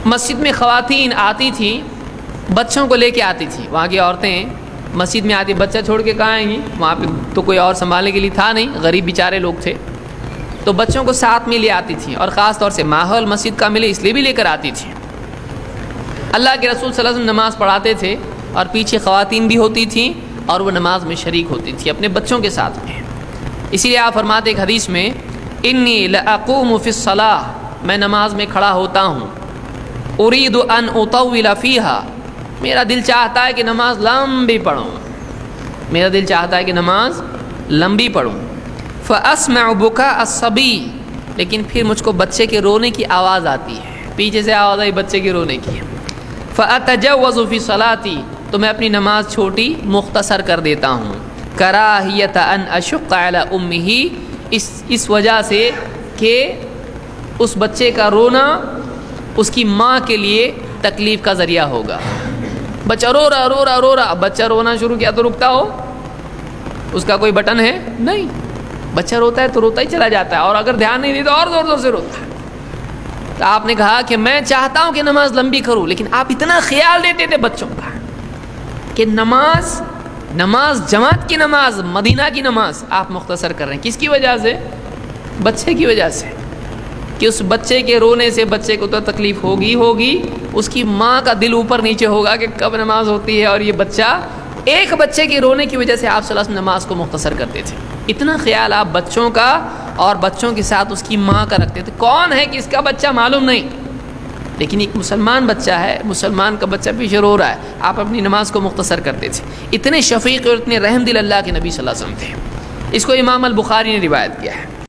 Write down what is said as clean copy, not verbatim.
مسجد میں خواتین آتی تھیں، بچوں کو لے کے آتی تھیں. وہاں کی عورتیں مسجد میں آتی، بچہ چھوڑ کے کہاں آئیں گی؟ وہاں پہ تو کوئی اور سنبھالنے کے لیے تھا نہیں، غریب بیچارے لوگ تھے، تو بچوں کو ساتھ میں لے آتی تھیں، اور خاص طور سے ماحول مسجد کا ملے اس لیے بھی لے کر آتی تھیں. اللہ کے رسول صلی اللہ علیہ وسلم نماز پڑھاتے تھے اور پیچھے خواتین بھی ہوتی تھیں اور وہ نماز میں شریک ہوتی تھی اپنے بچوں کے ساتھ میں. اسی لیے آپ فرماتے ایک حدیث میں، انی لاقوم فی الصلاۃ، میں نماز میں کھڑا ہوتا ہوں، ارید ان اطول فیہا، میرا دل چاہتا ہے کہ نماز لمبی پڑھوں، میرا دل چاہتا ہے کہ نماز لمبی پڑھوں. فاسمع بکاء الصبی، لیکن پھر مجھ کو بچے کے رونے کی آواز آتی ہے، پیچھے سے آواز آئی بچے کے رونے کی. فاتجوز فی صلاتی، تو میں اپنی نماز چھوٹی مختصر کر دیتا ہوں. کراہیت ان اشق علی امہ، اس وجہ سے کہ اس بچے کا رونا اس کی ماں کے لیے تکلیف کا ذریعہ ہوگا. بچہ رو رہا، اب بچہ رونا شروع کیا تو رکتا ہو؟ اس کا کوئی بٹن ہے؟ نہیں. بچہ روتا ہے تو روتا ہی چلا جاتا ہے، اور اگر دھیان نہیں دیتا اور زور سے روتا ہے. تو آپ نے کہا کہ میں چاہتا ہوں کہ نماز لمبی کروں، لیکن آپ اتنا خیال دیتے تھے بچوں کا کہ نماز جماعت کی نماز، مدینہ کی نماز آپ مختصر کر رہے ہیں. کس کی وجہ سے؟ بچے کی وجہ سے، کہ اس بچے کے رونے سے بچے کو تو تکلیف ہوگی، اس کی ماں کا دل اوپر نیچے ہوگا کہ کب نماز ہوتی ہے. اور یہ بچہ، ایک بچے کے رونے کی وجہ سے آپ صلی اللہ علیہ وسلم نماز کو مختصر کرتے تھے. اتنا خیال آپ بچوں کا اور بچوں کے ساتھ اس کی ماں کا رکھتے تھے. کون ہے کہ اس کا بچہ معلوم نہیں، لیکن ایک مسلمان بچہ ہے، مسلمان کا بچہ پیچھے رو رہا ہے، آپ اپنی نماز کو مختصر کرتے تھے. اتنے شفیق اور اتنے رحم دل اللہ کے نبی صلی اللہ علیہ وسلم تھے. اس کو امام البخاری نے روایت کیا ہے.